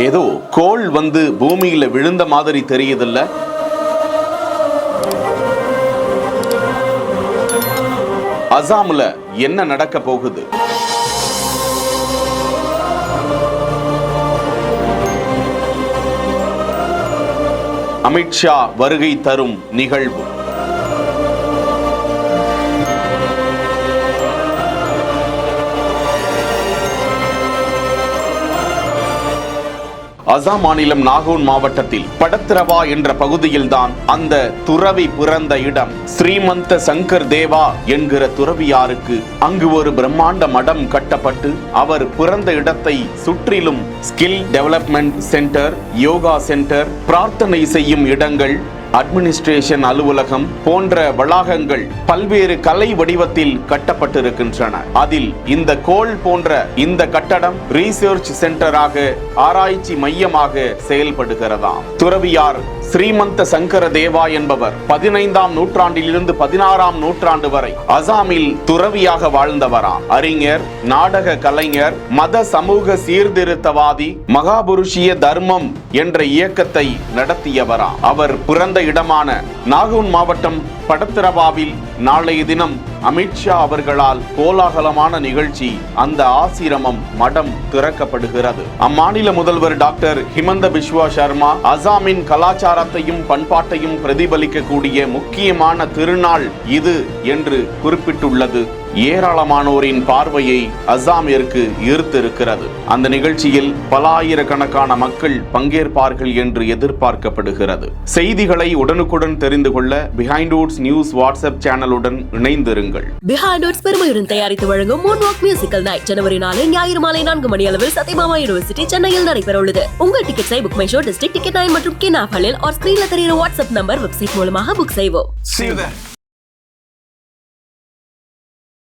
ஏதோ கோள் வந்து பூமியில விழுந்த மாதிரி தெரியுதுல்ல. அசாம்ல என்ன நடக்க போகுது? அமித்ஷா வருகை தரும் நிகழ்வு. அசாம் மாநிலம் நாகூன் மாவட்டத்தில் படத்திரவா என்ற பகுதியில்தான் அந்த துறவி பிறந்த இடம். ஸ்ரீமந்த சங்கர் தேவா என்கிற துறவியாருக்கு அங்கு ஒரு பிரம்மாண்ட மடம் கட்டப்பட்டு அவர் பிறந்த இடத்தை சுற்றிலும் skill development centre, yoga centre, பிரார்த்தனை செய்யும் இடங்கள், அட்மினிஸ்ட்ரேஷன் அலுவலகம் போன்ற வளாகங்கள் பல்வேறு கலை வடிவத்தில் கட்டப்பட்டிருக்கின்றன. அதில் இந்த கோள் போன்ற இந்த கட்டடம் ரீசர்ச் சென்டராக, ஆராய்ச்சி மையமாக செயல்படுகிறதாம். துறவியார் ஸ்ரீமந்த சங்கர தேவா என்பவர் 15ஆம் நூற்றாண்டிலிருந்து 16ஆம் நூற்றாண்டு வரை அசாமில் துறவியாக வாழ்ந்தவராம். அறிஞர், நாடக கலைஞர், மத சமூக சீர்திருத்தவாதி, மகாபுருஷிய தர்மம் என்ற இயக்கத்தை நடத்தியவராம். அவர் பிறந்த இடமான நாகூன் மாவட்டம் படத்திரவாவில் நாளைய தினம் அமித்ஷா அவர்களால் கோலாகலமான நிகழ்ச்சி, அந்த ஆசிரமம் மடம் திறக்கப்படுகிறது. அம்மாநில முதல்வர் டாக்டர் ஹிமந்த பிஸ்வா சர்மா அசாமின் கலாச்சாரத்தையும் பண்பாட்டையும் பிரதிபலிக்கக்கூடிய முக்கியமான திருநாள் இது என்று குறிப்பிட்டுள்ளது. ஏராளமானோரின் பார்வையை அசாமிற்கு ஈர்த்திருக்கிறது. அந்த நிகழ்ச்சியில் பல ஆயிரக்கணக்கான மக்கள் பங்கேற்பார்கள் என்று எதிர்பார்க்கப்படுகிறது. செய்திகளை உடனுக்குடன் தெரிந்து கொள்ள பிஹைண்ட் வுட்ஸ் நியூஸ் வாட்ஸ்அப் சேனலுடன் இணைந்திருங்கள். பிஹைண்ட் வுட்ஸ் பெருமையுடன் தயாரித்து வழங்கும் மூன்வாக் மியூசிக்கல் நைட் ஜனவரி 4 ஞாயிறு மாலை 4 மணி அளவில் சத்யபாமா யூனிவர்சிட்டி சென்னையில் நடைபெற உள்ளது. உங்கள் டிக்கெட்ஸை Book My Show, District ticket 9 மற்றும் கின் ஆப் ஹலில் ஸ்கிரீன்ல தெரியுற வாட்ஸ்அப் நம்பர், வெப்சைட் மூலமாக புக் செய்வோம். See you there.